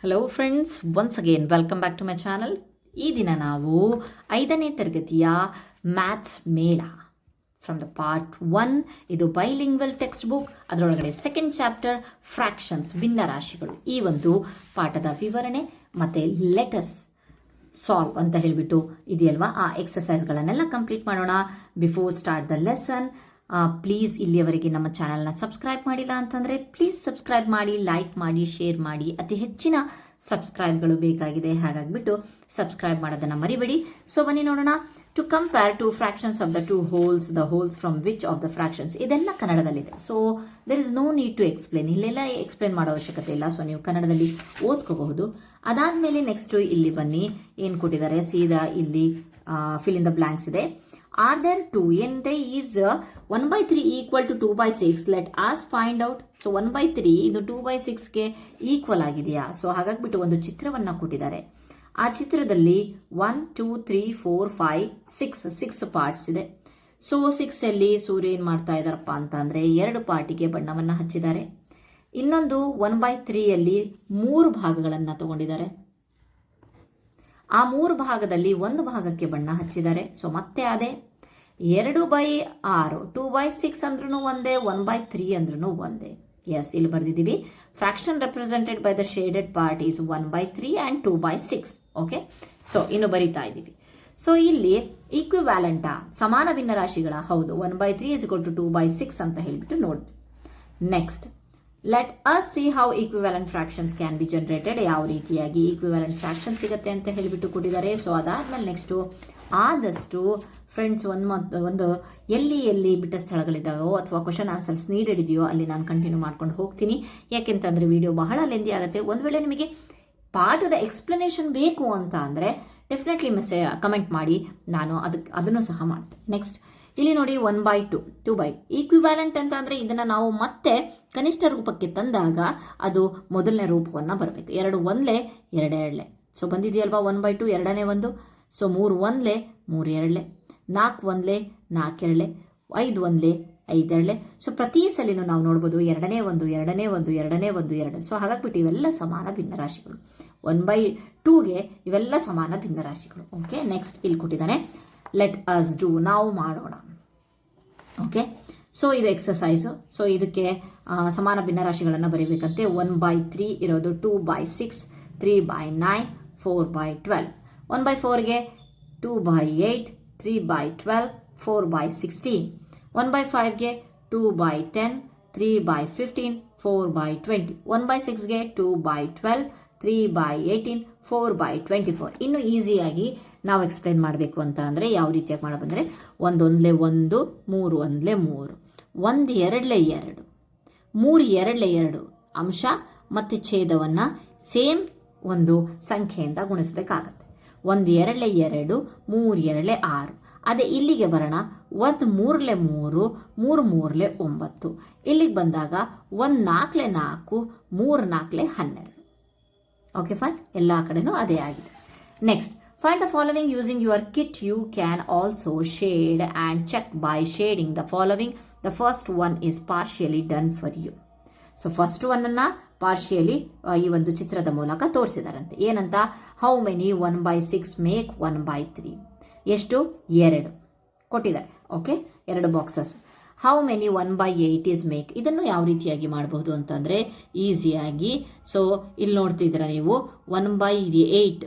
Hello friends, once again welcome back to my channel. ಈ ದಿನ ನಾವು 5ನೇ ತರಗತಿಯ ಮ್ಯಾಥ್ಸ್ ಮೇಳ ಫ್ರಮ್ ದ ಪಾರ್ಟ್ 1. ಇದು ಬೈಲಿಂಗ್ವಲ್ ಟೆಕ್ಸ್ಟ್ ಬುಕ್. ಅದರೊಳಗಡೆ ಸೆಕೆಂಡ್ ಚಾಪ್ಟರ್ ಫ್ರಾಕ್ಷನ್ಸ್, ಭಿನ್ನರಾಶಿಗಳು, ಈ ಒಂದು ಪಾಠದ ವಿವರಣೆ ಮತ್ತು ಲೆಟಸ್ ಸಾಲ್ವ್ ಅಂತ ಹೇಳಿಬಿಟ್ಟು ಇದೆಯಲ್ವಾ, ಆ ಎಕ್ಸಸೈಸ್ಗಳನ್ನೆಲ್ಲ ಕಂಪ್ಲೀಟ್ ಮಾಡೋಣ. Before start the lesson, please ಇಲ್ಲಿಯವರೆಗೆ ನಮ್ಮ ಚಾನಲ್ನ ಸಬ್ಸ್ಕ್ರೈಬ್ ಮಾಡಿಲ್ಲ ಅಂತಂದರೆ ಪ್ಲೀಸ್ ಸಬ್ಸ್ಕ್ರೈಬ್ ಮಾಡಿ, ಲೈಕ್ ಮಾಡಿ, ಶೇರ್ ಮಾಡಿ. ಅತಿ ಹೆಚ್ಚಿನ ಸಬ್ಸ್ಕ್ರೈಬ್ಗಳು ಬೇಕಾಗಿದೆ, ಹಾಗಾಗಿಬಿಟ್ಟು ಸಬ್ಸ್ಕ್ರೈಬ್ ಮಾಡೋದನ್ನು ಮರಿಬೇಡಿ. ಸೊ ಬನ್ನಿ ನೋಡೋಣ. To compare two fractions of the two wholes, the wholes from which of the fractions, ಇದೆಲ್ಲ ಕನ್ನಡದಲ್ಲಿದೆ. So there is no need to explain, ಇಲ್ಲೆಲ್ಲ ಎಕ್ಸ್ಪ್ಲೇನ್ ಮಾಡೋ ಅವಶ್ಯಕತೆ ಇಲ್ಲ. ಸೊ ನೀವು ಕನ್ನಡದಲ್ಲಿ ಓದ್ಕೋಬಹುದು. ಅದಾದಮೇಲೆ ನೆಕ್ಸ್ಟು ಇಲ್ಲಿ ಬನ್ನಿ, ಏನು ಕೊಟ್ಟಿದ್ದಾರೆ ಸೀದಾ ಇಲ್ಲಿ ಫಿಲ್ ಇನ್ ದ ಬ್ಲ್ಯಾಂಕ್ಸ್ ಇದೆ. Are there two? And is 1/3 equal to 2/6? Let us find out. So 1/3 ಇದು 2/6ಗೆ ಈಕ್ವಲ್ ಆಗಿದೆಯಾ? ಸೊ ಹಾಗಾಗ್ಬಿಟ್ಟು ಒಂದು ಚಿತ್ರವನ್ನು ಕೊಟ್ಟಿದ್ದಾರೆ. ಆ ಚಿತ್ರದಲ್ಲಿ 1 2 3 4 5 6 ಪಾರ್ಟ್ಸ್ ಇದೆ. ಸೊ 6ಅಲ್ಲಿ ಸೂರ್ಯ ಏನು ಮಾಡ್ತಾ ಇದ್ದಾರಪ್ಪ ಅಂತ ಅಂದರೆ 2 ಪಾರ್ಟಿಗೆ ಬಣ್ಣವನ್ನು ಹಚ್ಚಿದ್ದಾರೆ. ಇನ್ನೊಂದು 1/3ಯಲ್ಲಿ 3 ಭಾಗಗಳನ್ನು ತಗೊಂಡಿದ್ದಾರೆ. ಆ 3 ಭಾಗದಲ್ಲಿ 1 ಭಾಗಕ್ಕೆ ಬಣ್ಣ ಹಚ್ಚಿದ್ದಾರೆ. ಸೊ ಮತ್ತೆ ಅದೇ 2/6, 2/6 ಅಂದ್ರೂ ಒಂದೇ, 1/3 ಅಂದ್ರೂ ಒಂದೇ. ಎಸ್, ಇಲ್ಲಿ ಬರೆದಿದ್ದೀವಿ. Fraction represented by the shaded part is 1/3 and 2/6. Okay, so ಇನ್ನು ಬರಿತಾ ಇದ್ದೀವಿ. ಸೊ ಇಲ್ಲಿ ಈಕ್ವಿವ್ಯಾಲೆಂಟಾ, ಸಮಾನ ಭಿನ್ನರಾಶಿಗಳ? ಹೌದು, 1/3 is equal to 2/6 ಅಂತ ಹೇಳಿಬಿಟ್ಟು ನೋಡಿ. Next, let us see how equivalent fractions can be generated. ಯಾವ ರೀತಿಯಾಗಿ ಈಕ್ವಿವ್ಯಾಲೆಂಟ್ ಫ್ರಾಕ್ಷನ್ ಸಿಗುತ್ತೆ ಅಂತ ಹೇಳಿಬಿಟ್ಟು ಕೊಟ್ಟಿದ್ದಾರೆ. ಸೊ ಅದಾದಮೇಲೆ ನೆಕ್ಸ್ಟು ಆದಷ್ಟು ಫ್ರೆಂಡ್ಸ್ ಒಂದು ಎಲ್ಲಿ ಬಿಟ್ಟ ಸ್ಥಳಗಳಿದ್ದಾವೋ ಅಥವಾ ಕ್ವಶನ್ ಆನ್ಸರ್ಸ್ ನೀಡೆಡ್ ಇದೆಯೋ ಅಲ್ಲಿ ನಾನು ಕಂಟಿನ್ಯೂ ಮಾಡ್ಕೊಂಡು ಹೋಗ್ತೀನಿ. ಯಾಕೆಂತಂದರೆ ವಿಡಿಯೋ ಬಹಳ ಲೆಂದಿ ಆಗುತ್ತೆ. ಒಂದು ವೇಳೆ ನಿಮಗೆ ಪಾಠದ ಎಕ್ಸ್ಪ್ಲನೇಷನ್ ಬೇಕು ಅಂತ ಅಂದರೆ ಡೆಫಿನೆಟ್ಲಿ ಕಮೆಂಟ್ ಮಾಡಿ, ನಾನು ಅದನ್ನು ಸಹ ಮಾಡ್ತೇನೆ. ನೆಕ್ಸ್ಟ್ ಇಲ್ಲಿ ನೋಡಿ 1/2, 2/, ಈಕ್ವಿವ್ಯಾಲೆಂಟ್ ಅಂತ ಅಂದರೆ ಇದನ್ನು ನಾವು ಮತ್ತೆ ಕನಿಷ್ಠ ರೂಪಕ್ಕೆ ತಂದಾಗ ಅದು ಮೊದಲನೇ ರೂಪವನ್ನು ಬರಬೇಕು. 2 1 2 2. ಸೊ ಬಂದಿದೆಯಲ್ವಾ 1/2, 2ನೇ 1. ಸೊ 3 1 3 2, 4 1 4 2, 5 1 5 2. ಸೊ ಪ್ರತಿ ಸಲಿನೂ ನಾವು ನೋಡ್ಬೋದು 2ನೇ 1 2ನೇ 1 2ನೇ 1 2. ಸೊ ಹಾಗಾಗ್ಬಿಟ್ಟು ಇವೆಲ್ಲ ಸಮಾನ ಭಿನ್ನರಾಶಿಗಳು. 1/2ಗೆ ಇವೆಲ್ಲ ಸಮಾನ ಭಿನ್ನರಾಶಿಗಳು. ಓಕೆ, ನೆಕ್ಸ್ಟ್ ಇಲ್ಲಿ ಕೊಟ್ಟಿದ್ದಾನೆ ಲೆಟ್ ಅಸ್ ಡೂ, ನಾವು ಮಾಡೋಣ. ಓಕೆ, ಸೊ ಇದು ಎಕ್ಸಸೈಸು. ಸೊ ಇದಕ್ಕೆ ಸಮಾನ ಭಿನ್ನರಾಶಿಗಳನ್ನು ಬರೀಬೇಕಂತೆ. 1/3 ಇರೋದು 2/6, 3/9, 4/12. 1/4ಗೆ 2/8, 3/12, 4/16. 1/5ಗೆ 2/10, 3/15, 4/20. 1/6ಗೆ 2/12, 3/18, 4/24. ಇನ್ನು ಈಸಿಯಾಗಿ ನಾವು ಎಕ್ಸ್ಪ್ಲೇನ್ ಮಾಡಬೇಕು ಅಂತ ಅಂದರೆ ಯಾವ ರೀತಿಯಾಗಿ ಮಾಡೋದಂದರೆ 1 1 1, 3 1 3, 1 2 2, 3 2 2 ಅಂಶ ಮತ್ತು ಛೇದವನ್ನು ಸೇಮ್ ಒಂದು ಸಂಖ್ಯೆಯಿಂದ ಗುಣಿಸಬೇಕಾಗತ್ತೆ. 1 2 2, 3 2 6. ಅದೇ ಇಲ್ಲಿಗೆ ಬರೋಣ. 1 3 3, 3 3 9. ಇಲ್ಲಿಗೆ ಬಂದಾಗ 1 4 4, 3 4 12. ಓಕೆ ಫೈನ್, ಎಲ್ಲ ಕಡೆನೂ ಅದೇ ಆಗಿದೆ. Next, find the following using your kit. You can also shade and check by shading the following. The first one is partially done for you. So first ಒನ್ನನ್ನು ಪಾರ್ಷಿಯಲಿ ಈ ಒಂದು ಚಿತ್ರದ ಮೂಲಕ ತೋರಿಸಿದಾರಂತೆ. ಏನಂತ? How many 1/6 make 1/3? ಎಷ್ಟು? 2 ಕೊಟ್ಟಿದ್ದಾರೆ. Okay, 2 boxes. How many 1/8 is make? ಇದನ್ನು ಯಾವ ರೀತಿಯಾಗಿ ಮಾಡಬಹುದು ಅಂತಂದರೆ ಈಸಿಯಾಗಿ. ಸೊ ಇಲ್ಲಿ ನೋಡ್ತಿದ್ದೀರಾ ನೀವು 1/8.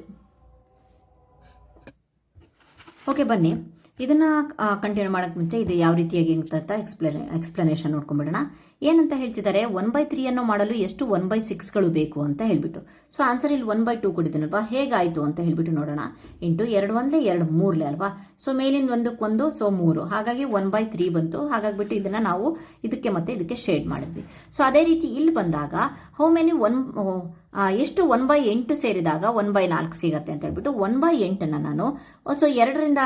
ಓಕೆ, ಬನ್ನಿ ಇದನ್ನು ಕಂಟಿನ್ಯೂ ಮಾಡೋಕ್ಕೆ ಮುಂಚೆ ಇದು ಯಾವ ರೀತಿಯಾಗಿ ಅಂತ ಎಕ್ಸ್ಪ್ಲನೇಷನ್ ನೋಡ್ಕೊಂಡ್ಬಿಡೋಣ. ಏನಂತ ಹೇಳ್ತಿದ್ದಾರೆ, 1/3 ಮಾಡಲು ಎಷ್ಟು 1/6ಗಳು ಬೇಕು ಅಂತ ಹೇಳ್ಬಿಟ್ಟು. ಸೊ ಆನ್ಸರ್ ಇಲ್ಲಿ 1/2 ಕೊಟ್ಟಿದ್ದೀನಲ್ವಾ, ಹೇಗಾಯಿತು ಅಂತ ಹೇಳ್ಬಿಟ್ಟು ನೋಡೋಣ. ಇಂಟು 2 1 2 3 ಅಲ್ವಾ. ಸೊ ಮೇಲಿಂದ 1 ಸೊ 3, ಹಾಗಾಗಿ 1/3 ಬಂತು. ಹಾಗಾಗಿಬಿಟ್ಟು ಇದನ್ನು ನಾವು ಇದಕ್ಕೆ ಮತ್ತೆ ಇದಕ್ಕೆ ಶೇಡ್ ಮಾಡಿದ್ವಿ. ಸೊ ಅದೇ ರೀತಿ ಇಲ್ಲಿ ಬಂದಾಗ ಹೌ ಮೆನಿ ಎಷ್ಟು 1/8 ಸೇರಿದಾಗ 1/4 ಸಿಗತ್ತೆ ಅಂತ ಹೇಳ್ಬಿಟ್ಟು 1/8 ನಾನು ಸೊ 2ರಿಂದ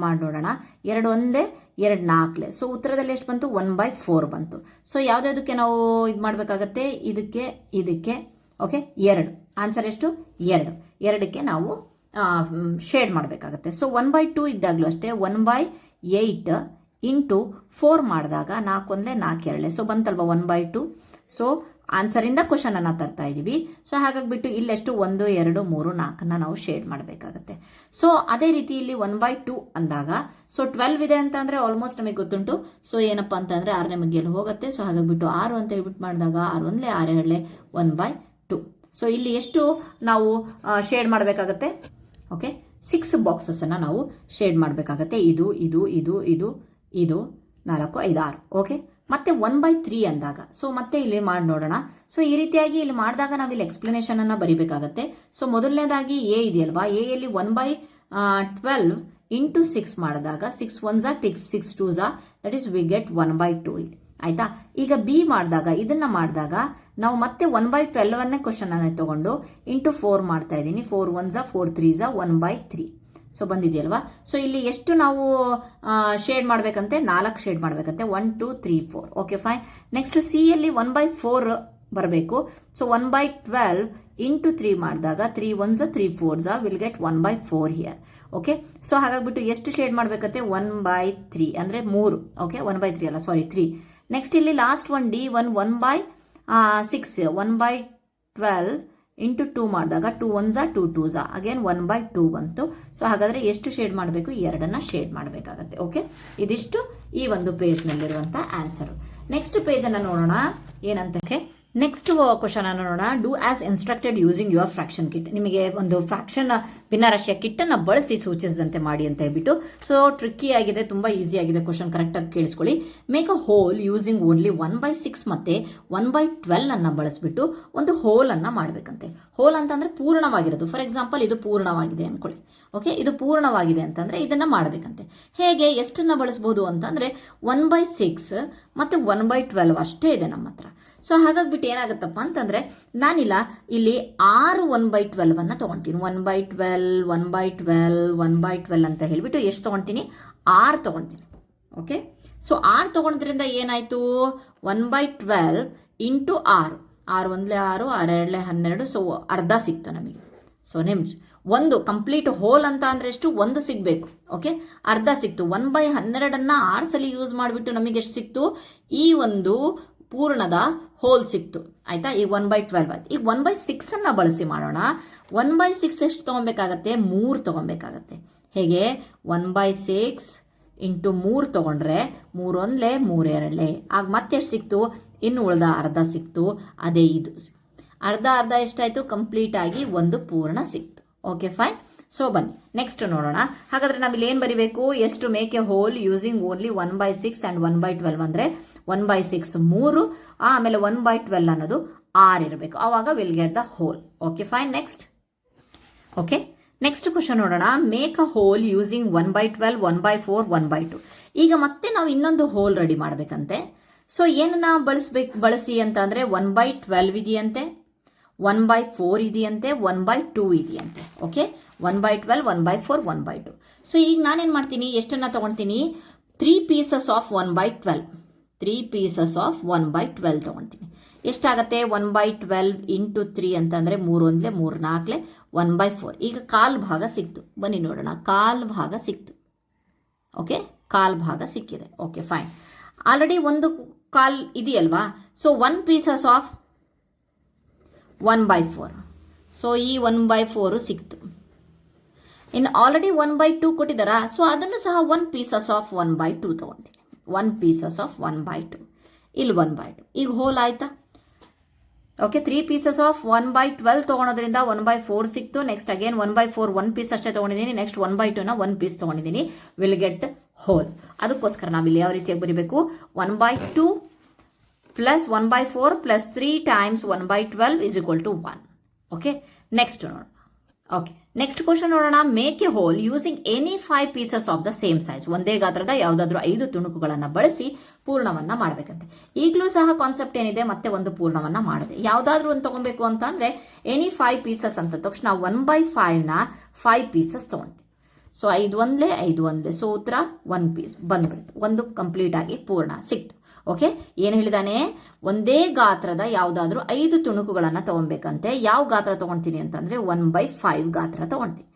ಮಾಡಿ ನೋಡೋಣ. 2 1 2 4. ಸೊ ಉತ್ತರದಲ್ಲಿ ಎಷ್ಟು ಬಂತು? 1/4 ಬಂತು. ಸೊ ಯಾವುದಕ್ಕೆ ನಾವು ಇದು ಮಾಡಬೇಕಾಗತ್ತೆ? ಇದಕ್ಕೆ ಓಕೆ 2. ಆನ್ಸರ್ ಎಷ್ಟು? 2. 2ಕ್ಕೆ ನಾವು ಶೇಡ್ ಮಾಡಬೇಕಾಗತ್ತೆ. ಸೊ 1/2 ಇದ್ದಾಗಲೂ ಅಷ್ಟೇ 1/8 ಇಂಟು 4 ಮಾಡಿದಾಗ 4 1 4 2. ಸೊ ಬಂತಲ್ವ 1/2. ಸೊ ಆನ್ಸರಿಂದ ಕ್ವಶನ್ ಅನ್ನು ತರ್ತಾ ಇದ್ದೀವಿ. ಸೊ ಹಾಗಾಗಿಬಿಟ್ಟು ಇಲ್ಲೆಷ್ಟು 1 2 3 4 ನಾವು ಶೇಡ್ ಮಾಡಬೇಕಾಗತ್ತೆ. ಸೊ ಅದೇ ರೀತಿ ಇಲ್ಲಿ 1/2 ಅಂದಾಗ ಸೊ 12 ಇದೆ ಅಂತ ಅಂದರೆ ಆಲ್ಮೋಸ್ಟ್ ನಮಗೆ ಗೊತ್ತುಂಟು. ಸೊ ಏನಪ್ಪ ಅಂತಂದರೆ 6ನೇ ಮಗ್ಗಿಯಲ್ಲಿ ಹೋಗುತ್ತೆ. ಸೊ ಹಾಗಾಗಿಬಿಟ್ಟು 6 ಅಂತ ಹೇಳ್ಬಿಟ್ಟು ಮಾಡಿದಾಗ 6 1 6 2 1/2. ಸೊ ಇಲ್ಲಿ ಎಷ್ಟು ನಾವು ಶೇಡ್ ಮಾಡಬೇಕಾಗತ್ತೆ? ಓಕೆ, 6 ಬಾಕ್ಸಸ್ಸನ್ನು ನಾವು ಶೇಡ್ ಮಾಡಬೇಕಾಗತ್ತೆ. ಇದು ಇದು ಇದು ಇದು ಇದು 4 5 6. ಓಕೆ, ಮತ್ತೆ 1/3 ಅಂದಾಗ ಸೊ ಮತ್ತೆ ಇಲ್ಲಿ ಮಾಡಿ ನೋಡೋಣ. ಸೊ ಈ ರೀತಿಯಾಗಿ ಇಲ್ಲಿ ಮಾಡಿದಾಗ ನಾವು ಇಲ್ಲಿ ಎಕ್ಸ್ಪ್ಲನೇಷನನ್ನು ಬರಿಬೇಕಾಗತ್ತೆ. ಸೊ ಮೊದಲನೇದಾಗಿ ಎ ಇದೆಯಲ್ವಾ, ಎಲ್ಲಿ 1/12 ಇಂಟು 6 ಮಾಡಿದಾಗ 6 1s 6 2s that is we get 1/2 ಇಲ್ಲಿ. ಆಯಿತಾ? ಈಗ ಬಿ ಮಾಡಿದಾಗ ಇದನ್ನು ಮಾಡಿದಾಗ ನಾವು ಮತ್ತೆ 1/12 ಕ್ವಶನ್ ಅನ್ನು ತಗೊಂಡು ಇಂಟು 4 ಮಾಡ್ತಾ ಇದ್ದೀನಿ. 4 1s 4 3s 1/3. ಸೊ ಬಂದಿದೆಯಲ್ವಾ. ಸೊ ಇಲ್ಲಿ ಎಷ್ಟು ನಾವು ಶೇಡ್ ಮಾಡಬೇಕಂತೆ? 4 ಶೇಡ್ ಮಾಡಬೇಕಂತೆ. 1 2 3 4. Okay fine. ನೆಕ್ಸ್ಟ್ ಸಿ ಯಲ್ಲಿ 1/4 ಬರಬೇಕು. ಸೊ 1/12 ಇಂಟು 3 ಮಾಡಿದಾಗ 3 1s 3 4s will get 1/4 here. Okay, so ಹಾಗಾಗ್ಬಿಟ್ಟು ಎಷ್ಟು ಶೇಡ್ ಮಾಡಬೇಕಂತೆ? 1/3 ಅಂದರೆ 3. ಓಕೆ, 1/3 ಅಲ್ಲ, ಸಾರಿ 3. ನೆಕ್ಸ್ಟ್ ಇಲ್ಲಿ ಲಾಸ್ಟ್ ಒನ್ D1 1/6 1/12 ಇಂಟು 2 ಮಾಡಿದಾಗ 2 1s 2 2s ಅಗೇನ್ 1/2 ಬಂತು. ಸೊ ಹಾಗಾದರೆ ಎಷ್ಟು ಶೇಡ್ ಮಾಡಬೇಕು? 2 ಶೇಡ್ ಮಾಡಬೇಕಾಗತ್ತೆ. ಓಕೆ, ಇದಿಷ್ಟು ಈ ಒಂದು ಪೇಜ್ನಲ್ಲಿರುವಂಥ ಆನ್ಸರು. ನೆಕ್ಸ್ಟ್ ಪೇಜನ್ನು ನೋಡೋಣ ಏನಂತಕ್ಕೆ. ನೆಕ್ಸ್ಟ್ ಕ್ವಶನ್ ಅನ್ನು ನೋಡೋಣ. Do as instructed using your fraction kit. ನಿಮಗೆ ಒಂದು ಫ್ರಾಕ್ಷನ್ ಭಿನ್ನರಾಶಿಯ ಕಿಟ್ಟನ್ನು ಬಳಸಿ ಸೂಚಿಸಿದಂತೆ ಮಾಡಿ ಅಂತ ಹೇಳ್ಬಿಟ್ಟು. ಸೊ ಟ್ರಿಕ್ಕಿ ಆಗಿದೆ, ತುಂಬ ಈಸಿ ಆಗಿದೆ ಕ್ವಶನ್, ಕರೆಕ್ಟಾಗಿ ಕೇಳಿಸ್ಕೊಳ್ಳಿ. Make a whole using only 1/6 ಮತ್ತು 1/12 ಅನ್ನು ಬಳಸಿಬಿಟ್ಟು ಒಂದು ಹೋಲನ್ನು ಮಾಡಬೇಕಂತೆ. ಹೋಲ್ ಅಂತಂದರೆ ಪೂರ್ಣವಾಗಿರೋದು. ಫಾರ್ ಎಕ್ಸಾಂಪಲ್ ಇದು ಪೂರ್ಣವಾಗಿದೆ ಅಂದ್ಕೊಳ್ಳಿ. ಓಕೆ, ಇದು ಪೂರ್ಣವಾಗಿದೆ ಅಂತಂದರೆ ಇದನ್ನು ಮಾಡಬೇಕಂತೆ. ಹೇಗೆ, ಎಷ್ಟನ್ನು ಬಳಸ್ಬೋದು ಅಂತಂದರೆ 1/6 ಮತ್ತು 1/12 ಅಷ್ಟೇ ಇದೆ ನಮ್ಮ ಹತ್ರ. ಸೊ ಹಾಗಾಗ್ಬಿಟ್ಟು ಏನಾಗುತ್ತಪ್ಪ ಅಂತಂದರೆ ನಾನಿಲ್ಲ ಇಲ್ಲಿ 6 1/12 ತೊಗೊಳ್ತೀನಿ. 1/12 1/12 1/12 ಅಂತ ಹೇಳಿಬಿಟ್ಟು ಎಷ್ಟು ತೊಗೊಳ್ತೀನಿ? 6 ತೊಗೊಳ್ತೀನಿ. ಓಕೆ, ಸೊ 6 ತೊಗೊಳೋದ್ರಿಂದ ಏನಾಯಿತು? 1/12 ಇಂಟು 6 6 1 6 6 2 12. ಸೊ ಅರ್ಧ ಸಿಕ್ತು ನಮಗೆ. ಸೊ ನಿಮ್ಸ್ ಒಂದು ಕಂಪ್ಲೀಟ್ ಹೋಲ್ ಅಂತ ಅಂದರೆ ಎಷ್ಟು? 1 ಸಿಗಬೇಕು. ಓಕೆ, ಅರ್ಧ ಸಿಕ್ತು. 1/12 6 ಸಲ ಯೂಸ್ ಮಾಡಿಬಿಟ್ಟು ನಮಗೆ ಎಷ್ಟು ಸಿಕ್ತು? ಈ ಒಂದು ಪೂರ್ಣದ ಹೋಲ್ ಸಿಕ್ತು. ಆಯಿತಾ? ಈಗ 1/12 ಆಯ್ತು. ಈಗ 1/6 ಬಳಸಿ ಮಾಡೋಣ. 1/6 ಎಷ್ಟು ತೊಗೊಬೇಕಾಗತ್ತೆ? 3 ತೊಗೊಬೇಕಾಗತ್ತೆ. ಹೇಗೆ? 1/6 ಇಂಟು 3 ತೊಗೊಂಡ್ರೆ 3 1 3 2 ಆಗ ಮತ್ತೆ ಎಷ್ಟು ಸಿಕ್ತು? ಇನ್ನು ಉಳಿದ ಅರ್ಧ ಸಿಕ್ತು. ಅದೇ ಇದು ಅರ್ಧ ಅರ್ಧ ಎಷ್ಟಾಯಿತು? ಕಂಪ್ಲೀಟ್ ಆಗಿ ಒಂದು ಪೂರ್ಣ ಸಿಕ್ತು. Okay fine. ಸೊ ಬನ್ನಿ ನೆಕ್ಸ್ಟ್ ನೋಡೋಣ. ಹಾಗಾದರೆ ನಾವಿಲ್ಲಿ ಏನು ಬರೀಬೇಕು? ಎಷ್ಟು make a whole using only 1/6 and 1/12 ಅಂದರೆ 1/6 3, ಆಮೇಲೆ 1/12 ಅನ್ನೋದು 6 ಇರಬೇಕು. ಆವಾಗ will get the whole. Okay fine. Next okay, next question ನೋಡೋಣ. Make a whole using 1/12 1/4 1/2. ಈಗ ಮತ್ತೆ ನಾವು ಇನ್ನೊಂದು ಹೋಲ್ ರೆಡಿ ಮಾಡಬೇಕಂತೆ. ಸೊ ಏನನ್ನ ಬಳಸಿ ಅಂತ ಅಂದರೆ 1/12 ಇದೆಯಂತೆ, 1/4 ಇದೆಯಂತೆ, 1/2 ಇದೆಯಂತೆ. ಓಕೆ, 1/12 1/4 1/2. ಸೊ ಈಗ ನಾನೇನು ಮಾಡ್ತೀನಿ? ಎಷ್ಟನ್ನು ತೊಗೊಳ್ತೀನಿ? 3 pieces ಆಫ್ 1/12. 3 pieces ಆಫ್ 1/12 ತೊಗೊಳ್ತೀನಿ. ಎಷ್ಟಾಗತ್ತೆ? 1/12 ಇಂಟು 3 ಅಂತಂದರೆ 3 1 3 4 1/4. ಈಗ ಕಾಲು ಭಾಗ ಸಿಕ್ತು. ಬನ್ನಿ ನೋಡೋಣ. ಕಾಲು ಭಾಗ ಸಿಕ್ತು. ಓಕೆ, ಕಾಲು ಭಾಗ ಸಿಕ್ಕಿದೆ. Okay fine. ಆಲ್ರೆಡಿ ಒಂದು ಕಾಲ್ ಇದೆಯಲ್ವಾ. So 1 pieces of 1/4. ಸೊ ಈ 1/4 ಸಿಕ್ತು. ಇನ್ನು ಆಲ್ರೆಡಿ 1/2 ಕೊಟ್ಟಿದ್ದಾರಾ? ಸೊ ಅದನ್ನು ಸಹ 1 pieces ಆಫ್ 1/2 ತೊಗೊಳ್ತೀನಿ. 1 pieces ಆಫ್ 1/2 ಇಲ್ಲಿ 1/2. ಈಗ ಹೋಲ್ ಆಯ್ತಾ? ಓಕೆ, 3 pieces ಆಫ್ 1/12 ತೊಗೊಳೋದ್ರಿಂದ 1/4 ಸಿಕ್ತು. ನೆಕ್ಸ್ಟ್ ಅಗೇನ್ 1/4 1 piece ಅಷ್ಟೇ ತೊಗೊಂಡಿದ್ದೀನಿ. ನೆಕ್ಸ್ಟ್ 1/2ನ 1 piece ತೊಗೊಂಡಿದ್ದೀನಿ. Will get whole. ಅದಕ್ಕೋಸ್ಕರ ನಾವಿಲ್ಲಿ ಯಾವ ರೀತಿಯಾಗಿ ಬರೀಬೇಕು? 1/2 plus 1/4 plus 3 times 1/12 is equal to 1. Okay, next ನೋಡೋಣ. ಓಕೆ, ನೆಕ್ಸ್ಟ್ ಕ್ವಶನ್ ನೋಡೋಣ. Make a whole using any 5 pieces of the same size. ಒಂದೇ ಗಾತ್ರದ ಯಾವುದಾದ್ರೂ 5 ತುಣುಕುಗಳನ್ನು ಬಳಸಿ ಪೂರ್ಣವನ್ನು ಮಾಡಬೇಕಂತೆ. ಈಗಲೂ ಸಹ ಕಾನ್ಸೆಪ್ಟ್ ಏನಿದೆ? ಮತ್ತೆ ಒಂದು ಪೂರ್ಣವನ್ನು ಮಾಡಿದೆ. ಯಾವುದಾದ್ರೂ ಒಂದು ತೊಗೊಬೇಕು ಅಂತ ಅಂದರೆ ಎನಿ 5 pieces ಅಂತ ತಕ್ಷಣ 1/5ನ 5 pieces ತೊಗೊಳ್ತೀವಿ. ಸೊ 5 1 5 1. ಸೊ ಉತ್ತರ 1 piece ಬಂದ್ಬಿಡ್ತು. ಒಂದು ಕಂಪ್ಲೀಟ್ ಆಗಿ ಪೂರ್ಣ ಸಿಕ್ತು. ಓಕೆ, ಏನು ಹೇಳಿದಾನೆ? ಒಂದೇ ಗಾತ್ರದ ಯಾವುದಾದ್ರೂ 5 ತುಣುಕುಗಳನ್ನು ತೊಗೊಬೇಕಂತೆ. ಯಾವ ಗಾತ್ರ ತೊಗೊಳ್ತೀನಿ ಅಂತಂದರೆ 1/5 ಗಾತ್ರ ತೊಗೊಳ್ತೀನಿ.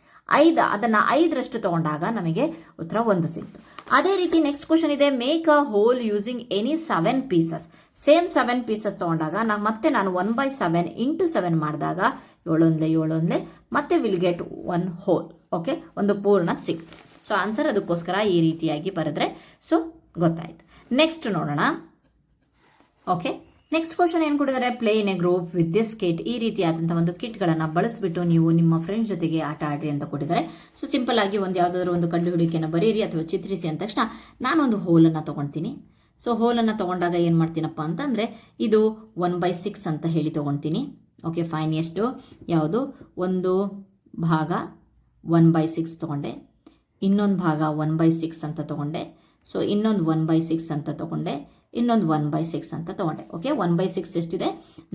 ಅದನ್ನು 5ರಷ್ಟು ತೊಗೊಂಡಾಗ ನಮಗೆ ಉತ್ತರ 1 ಸಿಕ್ತು. ಅದೇ ರೀತಿ ನೆಕ್ಸ್ಟ್ ಕ್ವಶನ್ ಇದೆ, make a whole using any 7 pieces. Same 7 pieces ತೊಗೊಂಡಾಗ ನಾನು 1/7 ಇಂಟು 7 ಮಾಡಿದಾಗ 7 ಮತ್ತೆ ವಿಲ್ ಗೆಟ್ 1 ಹೋಲ್. ಓಕೆ, ಒಂದು ಪೂರ್ಣ ಸಿಕ್ತು. ಸೊ ಆನ್ಸರ್ ಅದಕ್ಕೋಸ್ಕರ ಈ ರೀತಿಯಾಗಿ ಬರೆದ್ರೆ ಸೊ ಗೊತ್ತಾಯ್ತು. ನೆಕ್ಸ್ಟ್ ನೋಡೋಣ. ಓಕೆ, ನೆಕ್ಸ್ಟ್ ಕ್ವಶನ್ ಏನು ಕೊಟ್ಟಿದ್ದಾರೆ, play in a group with this kit. ಈ ರೀತಿಯಾದಂಥ ಒಂದು ಕಿಟ್ಗಳನ್ನು ಬಳಸಿಬಿಟ್ಟು ನೀವು ನಿಮ್ಮ ಫ್ರೆಂಡ್ಸ್ ಜೊತೆಗೆ ಆಟ ಆಡ್ರಿ ಅಂತ ಕೊಟ್ಟಿದ್ದಾರೆ. ಸೊ ಸಿಂಪಲ್ ಆಗಿ ಯಾವುದಾದ್ರೂ ಒಂದು ಕಂಡುಹಿಡಿಕೆಯನ್ನು ಬರೀರಿ ಅಥವಾ ಚಿತ್ರಿಸಿ ಅಂದ ತಕ್ಷಣ ನಾನೊಂದು ಹೋಲನ್ನು ತೊಗೊಳ್ತೀನಿ. ಸೊ ಹೋಲನ್ನು ತೊಗೊಂಡಾಗ ಏನು ಮಾಡ್ತೀನಪ್ಪ ಅಂತಂದರೆ ಇದು 1/6 ಅಂತ ಹೇಳಿ ತೊಗೊಳ್ತೀನಿ. Okay fine. ಎಷ್ಟು ಯಾವುದು ಒಂದು ಭಾಗ 1/6 ತೊಗೊಂಡೆ, ಇನ್ನೊಂದು ಭಾಗ 1/6 ಅಂತ ತೊಗೊಂಡೆ, ಸೊ ಇನ್ನೊಂದು 1/6 ಅಂತ ತೊಗೊಂಡೆ, ಇನ್ನೊಂದು 1/6 ಅಂತ ತೊಗೊಂಡೆ. ಓಕೆ, 1/6 ಎಷ್ಟಿದೆ,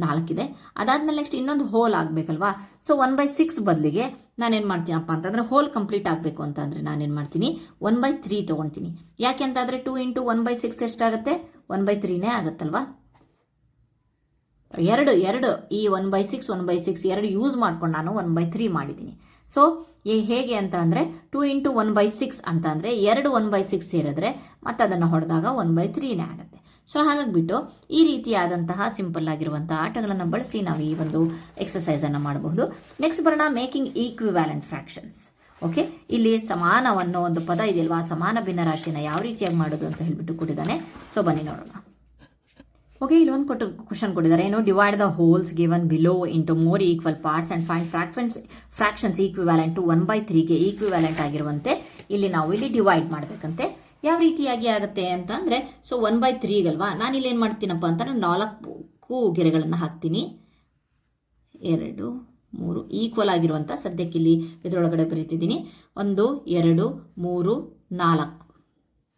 4 ಇದೆ. ಅದಾದಮೇಲೆ ನೆಕ್ಸ್ಟ್ ಇನ್ನೊಂದು ಹೋಲ್ ಆಗಬೇಕಲ್ವಾ. ಸೊ 1/6 ಬದಲಿಗೆ ನಾನೇನು ಮಾಡ್ತೀನಪ್ಪ ಅಂತಂದರೆ ಹೋಲ್ ಕಂಪ್ಲೀಟ್ ಆಗಬೇಕು ಅಂತಂದರೆ ನಾನೇನು ಮಾಡ್ತೀನಿ 1/3 ತೊಗೊಳ್ತೀನಿ. ಯಾಕೆ ಅಂತಂದರೆ 2 ಇಂಟು 1/6 ಎಷ್ಟಾಗುತ್ತೆ, 1/3ನೇ ಆಗುತ್ತಲ್ವಾ. ಎರಡು ಈ 1/6 1/6 ಎರಡು ಯೂಸ್ ಮಾಡ್ಕೊಂಡು ನಾನು 1/3 ಮಾಡಿದ್ದೀನಿ. ಸೊ ಹೇಗೆ ಅಂತ ಅಂದರೆ 2 ಇಂಟು 1/6 ಅಂತ ಅಂದರೆ 2 1/6 ಸೇರಿದ್ರೆ ಮತ್ತು ಅದನ್ನು ಹೊಡೆದಾಗ 1/3ನೇ ಆಗುತ್ತೆ. ಸೊ ಹಾಗಾಗಿಬಿಟ್ಟು ಈ ರೀತಿಯಾದಂತಹ ಸಿಂಪಲ್ ಆಗಿರುವಂತಹ ಆಟಗಳನ್ನು ಬಳಸಿ ನಾವು ಈ ಒಂದು ಎಕ್ಸಸೈಸನ್ನು ಮಾಡಬಹುದು. ನೆಕ್ಸ್ಟ್ ಬರೋಣ, ಮೇಕಿಂಗ್ ಈಕ್ವಿವ್ಯಾಲೆಂಟ್ ಫ್ರ್ಯಾಕ್ಷನ್ಸ್. ಓಕೆ, ಇಲ್ಲಿ ಸಮಾನವನ್ನು ಒಂದು ಪದ ಇದೆಯಲ್ವಾ, ಸಮಾನ ಭಿನ್ನರಾಶಿಯನ್ನು ಯಾವ ರೀತಿಯಾಗಿ ಮಾಡೋದು ಅಂತ ಹೇಳಿಬಿಟ್ಟು ಕೊಟ್ಟಿದ್ದಾನೆ. ಸೊ ಬನ್ನಿ ನೋಡೋಣ. ಓಕೆ, ಇಲ್ಲೊಂದು ಕ್ವಶನ್ ಕೊಟ್ಟಿದ್ದಾರೆ, ಏನು, divide the wholes given below into more equal parts and find fractions equivalent to 1/3ಗೆ ಈಕ್ವಿವ್ಯಾಲೆಂಟ್ ಆಗಿರುವಂತೆ ಇಲ್ಲಿ ನಾವು ಇಲ್ಲಿ ಡಿವೈಡ್ ಮಾಡಬೇಕಂತೆ. ಯಾವ ರೀತಿಯಾಗಿ ಆಗುತ್ತೆ ಅಂತ ಅಂದರೆ, ಸೊ 1/3ಗಲ್ವಾ, ನಾನು ಇಲ್ಲಿ ಏನು ಮಾಡ್ತೀನಪ್ಪ ಅಂತಂದರೆ 4 ಗೆರೆಗಳನ್ನು ಹಾಕ್ತೀನಿ. 2 3 ಈಕ್ವಲ್ ಆಗಿರುವಂಥ, ಸದ್ಯಕ್ಕೆ ಇಲ್ಲಿ ಇದರೊಳಗಡೆ ಬರೀತಿದ್ದೀನಿ, 1 2 3 4.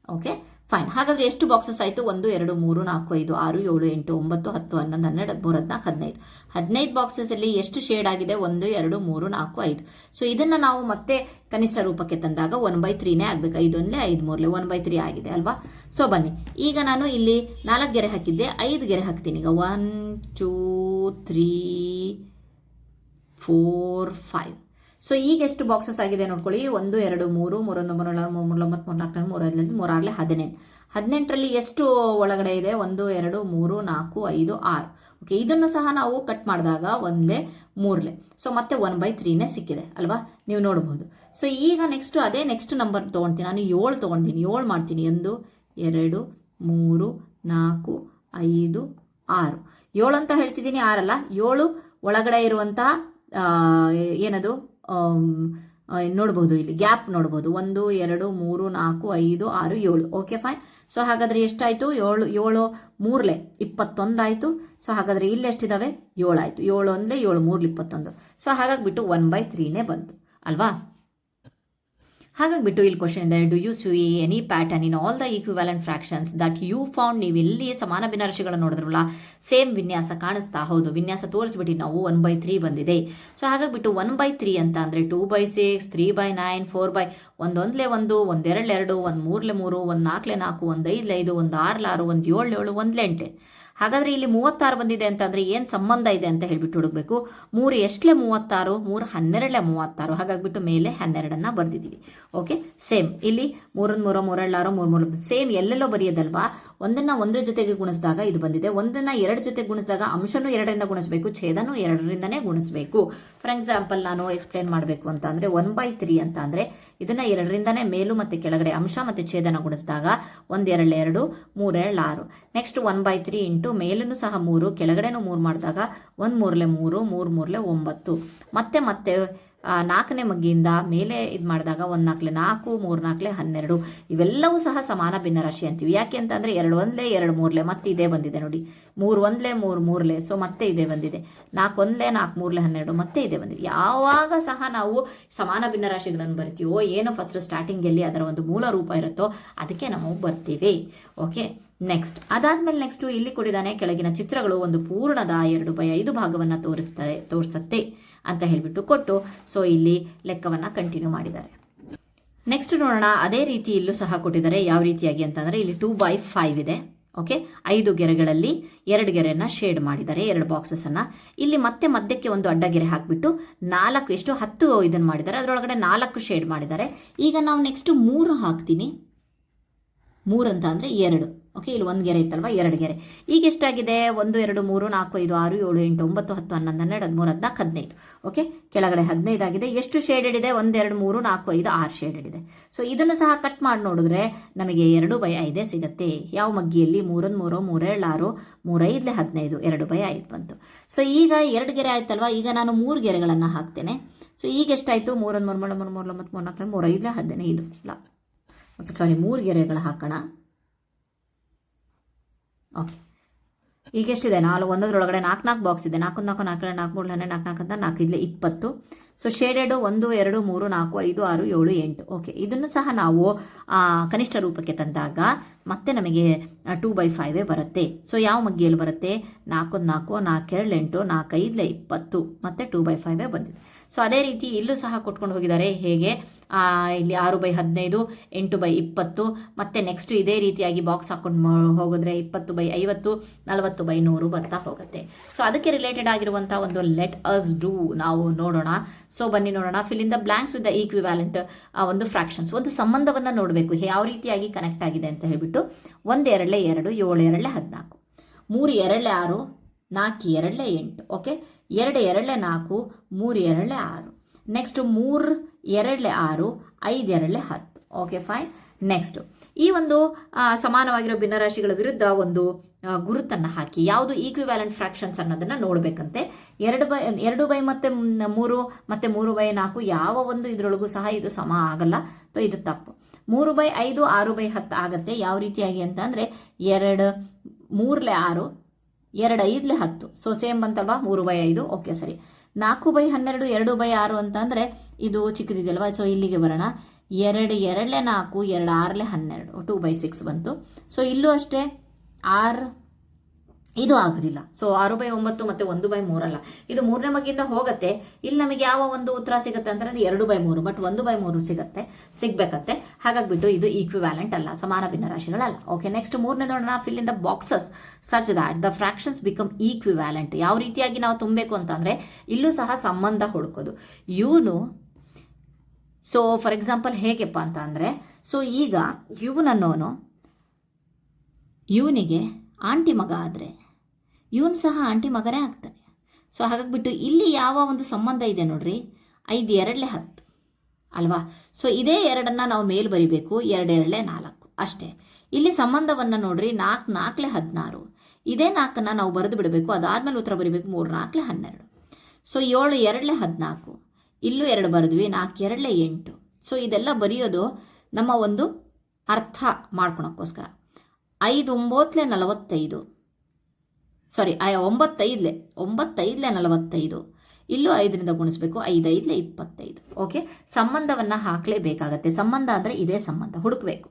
Okay fine. ಹಾಗಾದರೆ ಎಷ್ಟು ಬಾಕ್ಸಸ್ ಆಯಿತು, 1 2 3 4 5 6 7 8 9 10 11 12 13 14 15 ಬಾಕ್ಸಸಲ್ಲಿ ಎಷ್ಟು ಶೇಡ್ ಆಗಿದೆ, 1 2 3 4 5. ಸೊ ಇದನ್ನು ನಾವು ಮತ್ತೆ ಕನಿಷ್ಠ ರೂಪಕ್ಕೆ ತಂದಾಗ 1/3ನೇ ಆಗಬೇಕು. 5 1 5 3 1/3 ಆಗಿದೆ ಅಲ್ವಾ. ಸೊ ಬನ್ನಿ, ಈಗ ನಾನು ಇಲ್ಲಿ 4 ಗೆರೆ ಹಾಕಿದ್ದೆ, 5 ಗೆರೆ ಹಾಕ್ತೀನಿ. ಈಗ 1 2 3 4 5. ಸೊ ಈಗ ಎಷ್ಟು ಬಾಕ್ಸಸ್ ಆಗಿದೆ ನೋಡ್ಕೊಳ್ಳಿ, 1 2 3 3 1 3 4 3 9 3 4 3 18ರಲ್ಲಿ ಎಷ್ಟು ಒಳಗಡೆ ಇದೆ, 1 2 3 4 5 6. ಓಕೆ, ಇದನ್ನು ಸಹ ನಾವು ಕಟ್ ಮಾಡಿದಾಗ 1 3. ಸೊ ಮತ್ತೆ 1/3ನೇ ಸಿಕ್ಕಿದೆ ಅಲ್ವಾ, ನೀವು ನೋಡಬಹುದು. ಸೊ ಈಗ ನೆಕ್ಸ್ಟ್ ನಂಬರ್ ತೊಗೊಳ್ತೀನಿ, ನಾನು 7 ತೊಗೊಳ್ತೀನಿ. 7 ಮಾಡ್ತೀನಿ, 1 2 3 4 5 6. 7 ಅಂತ ಹೇಳ್ತಿದ್ದೀನಿ, 6 ಅಲ್ಲ. 7 ಒಳಗಡೆ ಇರುವಂತಹ ಏನದು ನೋಡ್ಬೋದು, ಇಲ್ಲಿ ಗ್ಯಾಪ್ ನೋಡ್ಬೋದು, 1 2 3 4 5 6 7. Okay fine. ಸೊ ಹಾಗಾದರೆ ಎಷ್ಟಾಯಿತು, 7 7 3 21 ಆಯಿತು. ಸೊ ಹಾಗಾದರೆ ಇಲ್ಲಿ ಎಷ್ಟಿದ್ದಾವೆ, 7 ಆಯಿತು. 7 1 7 3 21. ಸೊ ಹಾಗಾಗಿಬಿಟ್ಟು 1/3ನೇ ಬಂತು ಅಲ್ವಾ. ಹಾಗಾಗಿಬಿಟ್ಟು ಇಲ್ಲಿ ಕ್ವಶನ್ ಇದೆ, do you see any pattern in all the equivalent fractions that you found. ನೀವು ಎಲ್ಲಿ ಸಮಾನ ಭಿನ್ನರಾಶಿಗಳನ್ನು ನೋಡಿದ್ರಲ್ಲ, ಸೇಮ್ ವಿನ್ಯಾಸ ಕಾಣಿಸ್ತಾ, ಹೌದು, ವಿನ್ಯಾಸ ತೋರಿಸ್ಬಿಟ್ಟು ನಾವು 1/3 ಬಂದಿದೆ. ಸೊ ಹಾಗಾಗಿಬಿಟ್ಟು 1/3 ಅಂತ ಅಂದರೆ 2/6 3/9 4 1 1 1 1 2 2 1 3 3 1 4 4 1 5 5 1 6 6 1 7 7 1 8. ಹಾಗಾದರೆ ಇಲ್ಲಿ 36 ಬಂದಿದೆ ಅಂತಂದರೆ ಏನು ಸಂಬಂಧ ಇದೆ ಅಂತ ಹೇಳಿಬಿಟ್ಟು ಹುಡುಗಬೇಕು. 3 ಎಷ್ಟಲೇ 36, 3 12 36. ಹಾಗಾಗಿಬಿಟ್ಟು ಮೇಲೆ 12 ಬರೆದಿದ್ದೀವಿ. ಓಕೆ, ಸೇಮ್ ಇಲ್ಲಿ 3 3 3 6 3 3 ಸೇಮ್ ಎಲ್ಲೆಲ್ಲೋ ಬರೆಯೋದಲ್ವಾ. ಒಂದನ್ನು 1 ಜೊತೆಗೆ ಗುಣಿಸಿದಾಗ ಇದು ಬಂದಿದೆ, ಒಂದನ್ನು 2 ಜೊತೆಗೆ ಗುಣಿಸಿದಾಗ ಅಂಶನೂ 2ರಿಂದ ಗುಣಿಸಬೇಕು, ಛೇದನೂ 2ರಿಂದನೇ ಗುಣಿಸಬೇಕು. ಫಾರ್ ಎಕ್ಸಾಂಪಲ್ ನಾನು ಎಕ್ಸ್ಪ್ಲೇನ್ ಮಾಡಬೇಕು ಅಂತ ಅಂದರೆ 1/3 ಅಂತ ಅಂದರೆ ಇದನ್ನು 2ರಿಂದನೇ ಮೇಲು ಮತ್ತು ಕೆಳಗಡೆ ಅಂಶ ಮತ್ತು ಛೇದನ ಗುಣಿಸಿದಾಗ 1 2 2 3 2 6. ನೆಕ್ಸ್ಟ್ 1/3 ಇಂಟು ಮೇಲೂ ಸಹ 3 ಕೆಳಗಡೆನೂ 3 ಮಾಡಿದಾಗ 1 3 3 3 3 9. ಮತ್ತೆ 4ನೇ ಮಗ್ಗಿಯಿಂದ ಮೇಲೆ ಇದು ಮಾಡಿದಾಗ 1 4 4 3 4 12. ಇವೆಲ್ಲವೂ ಸಹ ಸಮಾನ ಭಿನ್ನರಾಶಿ ಅಂತೀವಿ. ಯಾಕೆ ಅಂತಂದರೆ 2 1 2 3 ಮತ್ತೆ ಇದೇ ಬಂದಿದೆ ನೋಡಿ, 3 1 3 3. ಸೊ ಮತ್ತೆ ಇದೇ ಬಂದಿದೆ, 4 1 4 3 12 ಮತ್ತೆ ಇದೇ ಬಂದಿದೆ. ಯಾವಾಗ ಸಹ ನಾವು ಸಮಾನ ಭಿನ್ನರಾಶಿಗಳನ್ನು ಬರ್ತೀವೋ, ಏನು ಫಸ್ಟ್ ಸ್ಟಾರ್ಟಿಂಗಲ್ಲಿ ಅದರ ಒಂದು ಮೂಲ ರೂಪ ಇರುತ್ತೋ ಅದಕ್ಕೆ ನಾವು ಬರ್ತೀವಿ. ಓಕೆ, ಅದಾದ್ಮೇಲೆ ನೆಕ್ಸ್ಟು ಇಲ್ಲಿ ಕೊಡಿದಾನೆ, ಕೆಳಗಿನ ಚಿತ್ರಗಳು ಒಂದು ಪೂರ್ಣದ 2/5 ಭಾಗವನ್ನು ತೋರಿಸುತ್ತೆ ಅಂತ ಹೇಳಿಬಿಟ್ಟು ಕೊಟ್ಟು, ಸೊ ಇಲ್ಲಿ ಲೆಕ್ಕವನ್ನು ಕಂಟಿನ್ಯೂ ಮಾಡಿದ್ದಾರೆ. ನೆಕ್ಸ್ಟ್ ನೋಡೋಣ, ಅದೇ ರೀತಿ ಇಲ್ಲೂ ಸಹ ಕೊಟ್ಟಿದ್ದಾರೆ. ಯಾವ ರೀತಿಯಾಗಿ ಅಂತಂದರೆ ಇಲ್ಲಿ 2/5 ಇದೆ. ಓಕೆ, 5 ಗೆರೆಗಳಲ್ಲಿ 2 ಗೆರೆಯನ್ನು ಶೇಡ್ ಮಾಡಿದ್ದಾರೆ, 2 ಬಾಕ್ಸಸನ್ನು. ಇಲ್ಲಿ ಮತ್ತೆ ಮಧ್ಯಕ್ಕೆ ಒಂದು ಅಡ್ಡ ಗೆರೆ ಹಾಕಿಬಿಟ್ಟು 4 ಎಷ್ಟು 10 ಇದನ್ನು ಮಾಡಿದ್ದಾರೆ, ಅದರೊಳಗಡೆ 4 ಶೇಡ್ ಮಾಡಿದ್ದಾರೆ. ಈಗ ನಾವು ನೆಕ್ಸ್ಟ್ 3 ಹಾಕ್ತೀನಿ. 3 ಅಂತ ಅಂದರೆ 2. ಓಕೆ, ಇಲ್ಲಿ 1 ಗೆರೆ ಇತ್ತಲ್ವ, 2 ಗೆರೆ. ಈಗ ಎಷ್ಟಾಗಿದೆ? 1 2 3 4 5 6 7 8 9 10 11 12 13 14 15. ಓಕೆ, ಕೆಳಗಡೆ 15 ಆಗಿದೆ. ಎಷ್ಟು ಶೇಡೆಡ್ ಇದೆ? 1 2 3 4 5 6 ಶೇಡೆಡ್ ಇದೆ. ಸೊ ಇದನ್ನು ಸಹ ಕಟ್ ಮಾಡಿ ನೋಡಿದ್ರೆ ನಮಗೆ 2/5 ಸಿಗುತ್ತೆ. ಯಾವ ಮಗ್ಗಿಯಲ್ಲಿ? 3 1 3 3 7 6 3 5 15 2/5 ಬಂತು. ಸೊ ಈಗ 2 ಗೆರೆ ಆಯ್ತಲ್ವಾ? ಈಗ ನಾನು 3 ಗೆರೆಗಳನ್ನು ಹಾಕ್ತೇನೆ. ಸೊ ಈಗ ಎಷ್ಟಾಯಿತು? 3 1 3 3 3 3 4 3 5 15. ಓಕೆ, ಸಾರಿ, 3 ಗೆರೆಗಳು ಹಾಕೋಣ. ಓಕೆ, ಈಗ ಎಷ್ಟಿದೆ? 4 ಒಂದರೊಳಗಡೆ 4 4 ಬಾಕ್ಸ್ ಇದೆ. 4 4 4 4 3 4 4 ಅಂತ 4 ಇಲ್ಲೇ 20. ಸೊ ಶೇಡೆಡು 1 2 3 4 5 6 7 8. ಓಕೆ, ಇದನ್ನು ಸಹ ನಾವು ಕನಿಷ್ಠ ರೂಪಕ್ಕೆ ತಂದಾಗ ಮತ್ತೆ ನಮಗೆ 2/5 ಬರುತ್ತೆ. ಸೊ ಯಾವ ಮಗ್ಗಿಯಲ್ಲಿ ಬರುತ್ತೆ? 4 4 4 2 8 4 5 20 ಮತ್ತೆ 2/5 ಬಂದಿದೆ. ಸೊ ಅದೇ ರೀತಿ ಇಲ್ಲೂ ಸಹ ಕೊಟ್ಕೊಂಡು ಹೋಗಿದ್ದಾರೆ. ಹೇಗೆ? ಇಲ್ಲಿ 6/15 8/20 ಮತ್ತೆ ನೆಕ್ಸ್ಟ್ ಇದೇ ರೀತಿಯಾಗಿ ಬಾಕ್ಸ್ ಹಾಕೊಂಡು ಹೋಗಿದ್ರೆ 20/50 40/100 ಬರ್ತಾ ಹೋಗುತ್ತೆ. ಸೊ ಅದಕ್ಕೆ ರಿಲೇಟೆಡ್ ಆಗಿರುವಂಥ ಒಂದು ಲೆಟ್ ಅಸ್ ಡೂ ನಾವು ನೋಡೋಣ. ಸೊ ಬನ್ನಿ ನೋಡೋಣ. Fill in the blanks with the equivalent ಒಂದು ಫ್ರಾಕ್ಷನ್ಸ್, ಒಂದು ಸಂಬಂಧವನ್ನು ನೋಡಬೇಕು ಯಾವ ರೀತಿಯಾಗಿ ಕನೆಕ್ಟ್ ಆಗಿದೆ ಅಂತ ಹೇಳ್ಬಿಟ್ಟು. 1 2 2 7 2 14 3 2 6 4 2 8. Okay, 2 2 4 3 2 6. Next 3 2 6 5 2 10. Okay, fine. Next ಈ ಒಂದು ಸಮಾನವಾಗಿರೋ ಭಿನ್ನರಾಶಿಗಳ ವಿರುದ್ಧ ಒಂದು ಗುರುತನ್ನು ಹಾಕಿ ಯಾವುದು ಈಕ್ವಿವ್ಯಾಲೆಂಟ್ ಫ್ರಾಕ್ಷನ್ಸ್ ಅನ್ನೋದನ್ನು ನೋಡಬೇಕಂತೆ. 2/2 ಮತ್ತು 3 ಮತ್ತು 3/4 ಯಾವ ಒಂದು ಇದರೊಳಗೂ ಸಹ ಇದು ಸಮ ಆಗಲ್ಲ. ಸೊ ಇದು ತಪ್ಪು. 3/5 6/10 ಆಗುತ್ತೆ. ಯಾವ ರೀತಿಯಾಗಿ ಅಂತ ಅಂದರೆ 2 3 6 2 5 10. So same ಬಂತಲ್ವಾ? 3/5. ಓಕೆ, ಸರಿ. 4/12 2/6 ಅಂತ ಅಂದರೆ ಇದು ಚಿಕ್ಕದಿದೆಯಲ್ವಾ? ಸೊ ಇಲ್ಲಿಗೆ ಬರೋಣ. 2 2 4 2 6 12 2/6 ಬಂತು. ಸೊ ಇಲ್ಲೂ ಅಷ್ಟೇ 6 ಇದು ಆಗೋದಿಲ್ಲ. ಸೊ 6/9 ಮತ್ತು 1/3 ಅಲ್ಲ, ಇದು 3ನೇ ಮಗ್ಗಿಂದ ಹೋಗುತ್ತೆ. ಇಲ್ಲಿ ನಮಗೆ ಯಾವ ಒಂದು ಉತ್ತರ ಸಿಗುತ್ತೆ ಅಂತಂದ್ರೆ 2/3, ಬಟ್ 1/3 ಸಿಗಬೇಕಂತೆ. ಹಾಗಾಗ್ಬಿಟ್ಟು ಇದು ಈಕ್ವಿವ್ಯಾಲೆಂಟ್ ಅಲ್ಲ, ಸಮಾನ ಭಿನ್ನರಾಶಿಗಳಲ್ಲ. ಓಕೆ, ನೆಕ್ಸ್ಟ್ 3ನೇ ನೋಡೋಣ. Fill in the boxes such that the fractions become equivalent. ಯಾವ ರೀತಿಯಾಗಿ ನಾವು ತುಂಬಬೇಕು ಅಂತಂದ್ರೆ ಇಲ್ಲೂ ಸಹ ಸಂಬಂಧ ಹುಡುಕೋದು. ಇವನು ಸೊ ಫಾರ್ ಎಕ್ಸಾಂಪಲ್ ಹೇಗೆಪ್ಪ ಅಂತ ಅಂದರೆ, ಸೊ ಈಗ ಇವನಿಗೆ ಆಂಟಿ ಮಗ ಆದರೆ ಇವನು ಸಹ ಆಂಟಿ ಮಗನೇ ಆಗ್ತಾನೆ. ಸೊ ಹಾಗಾಗ್ಬಿಟ್ಟು ಇಲ್ಲಿ ಯಾವ ಒಂದು ಸಂಬಂಧ ಇದೆ ನೋಡ್ರಿ, 5 2 10 ಅಲ್ವಾ? ಸೊ ಇದೇ 2 ನಾವು ಮೇಲ್ ಬರಿಬೇಕು, 2 2 4 ಅಷ್ಟೇ. ಇಲ್ಲಿ ಸಂಬಂಧವನ್ನು ನೋಡ್ರಿ, 4 4 16. ಇದೇ 4 ನಾವು ಬರೆದು ಬಿಡಬೇಕು, ಅದಾದ್ಮೇಲೆ ಉತ್ತರ ಬರಿಬೇಕು. 3 4 12. ಸೊ 7 2 14. ಇಲ್ಲೂ 2 ಬರೆದ್ವಿ, 4 2 8. ಸೊ ಇದೆಲ್ಲ ಬರೆಯೋದು ನಮ್ಮ ಒಂದು ಅರ್ಥ ಮಾಡ್ಕೊಳಕ್ಕೋಸ್ಕರ. 5 9 45. ಸಾರಿ 9 5 45. ಇಲ್ಲೂ 5ರಿಂದ ಗುಣಿಸ್ಬೇಕು, 5 5 25. ಓಕೆ, ಸಂಬಂಧವನ್ನು ಹಾಕಲೇಬೇಕಾಗತ್ತೆ. ಸಂಬಂಧ ಅಂದರೆ ಇದೇ ಸಂಬಂಧ ಹುಡುಕಬೇಕು.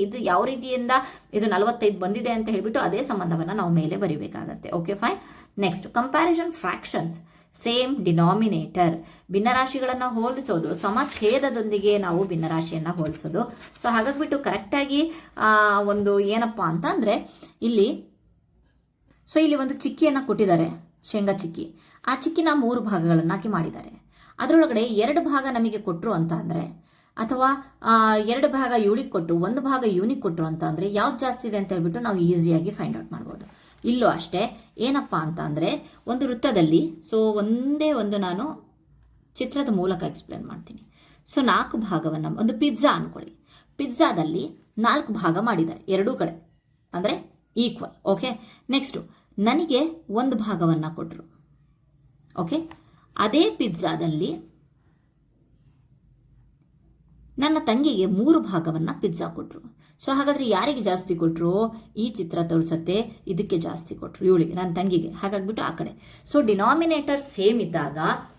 ಇದು ಯಾವ ರೀತಿಯಿಂದ ಇದು 45 ಬಂದಿದೆ ಅಂತ ಹೇಳ್ಬಿಟ್ಟು ಅದೇ ಸಂಬಂಧವನ್ನು ನಾವು ಮೇಲೆ ಬರಿಬೇಕಾಗತ್ತೆ. Okay, fine. Next comparison fractions same denominator. ಭಿನ್ನರಾಶಿಗಳನ್ನು ಹೋಲಿಸೋದು, ಸಮಛೇದದೊಂದಿಗೆ ನಾವು ಭಿನ್ನರಾಶಿಯನ್ನು ಹೋಲಿಸೋದು. ಸೊ ಹಾಗಾಗ್ಬಿಟ್ಟು ಕರೆಕ್ಟಾಗಿ ಒಂದು ಏನಪ್ಪ ಅಂತ ಅಂದರೆ ಇಲ್ಲಿ ಒಂದು ಚಿಕ್ಕಿಯನ್ನು ಕೊಟ್ಟಿದ್ದಾರೆ, ಶೇಂಗಾ ಚಿಕ್ಕಿ. ಆ ಚಿಕ್ಕಿನ 3 ಭಾಗಗಳನ್ನಾಕಿ ಮಾಡಿದ್ದಾರೆ. ಅದರೊಳಗಡೆ 2 ಭಾಗ ನಮಗೆ ಕೊಟ್ಟರು ಅಂತ ಅಂದರೆ, ಅಥವಾ 2 ಭಾಗ ಇವಳಿಗೆ ಕೊಟ್ಟು 1 ಭಾಗ ಇವನಿಗೆ ಕೊಟ್ಟರು ಅಂತ ಅಂದರೆ ಯಾವ್ದು ಜಾಸ್ತಿ ಇದೆ ಅಂತ ಹೇಳ್ಬಿಟ್ಟು ನಾವು ಈಸಿಯಾಗಿ ಫೈಂಡ್ ಔಟ್ ಮಾಡ್ಬೋದು. ಇಲ್ಲೂ ಅಷ್ಟೇ. ಏನಪ್ಪ ಅಂತ ಅಂದರೆ ಒಂದು ವೃತ್ತದಲ್ಲಿ, ಸೊ ಒಂದೇ ಒಂದು ನಾನು ಚಿತ್ರದ ಮೂಲಕ ಎಕ್ಸ್ಪ್ಲೇನ್ ಮಾಡ್ತೀನಿ. ಸೊ 4 ಭಾಗವನ್ನು, ಒಂದು ಪಿಜ್ಜಾ ಅಂದ್ಕೊಳ್ಳಿ. ಪಿಜ್ಜಾದಲ್ಲಿ 4 ಭಾಗ ಮಾಡಿದ್ದಾರೆ, ಎರಡೂ ಕಡೆ ಅಂದರೆ ಈಕ್ವಲ್. ಓಕೆ, ನೆಕ್ಸ್ಟು ನನಗೆ 1 ಭಾಗವನ್ನು ಕೊಟ್ಟರು. ಓಕೆ, ಅದೇ ಪಿಜ್ಜಾದಲ್ಲಿ ನನ್ನ ತಂಗಿಗೆ 3 ಭಾಗವನ್ನು ಪಿಜ್ಜಾ ಕೊಟ್ಟರು. ಸೊ ಹಾಗಾದರೆ ಯಾರಿಗೆ ಜಾಸ್ತಿ ಕೊಟ್ಟರು? ಈ ಚಿತ್ರ ತೋರಿಸುತ್ತೆ ಇದಕ್ಕೆ ಜಾಸ್ತಿ ಕೊಟ್ಟರು, ಇವಳಿಗೆ, ನನ್ನ ತಂಗಿಗೆ. ಹಾಗಾಗ್ಬಿಟ್ಟು ಆ ಕಡೆ. ಸೊ ಡಿನಾಮಿನೇಟರ್ ಸೇಮ್ ಇದ್ದಾಗ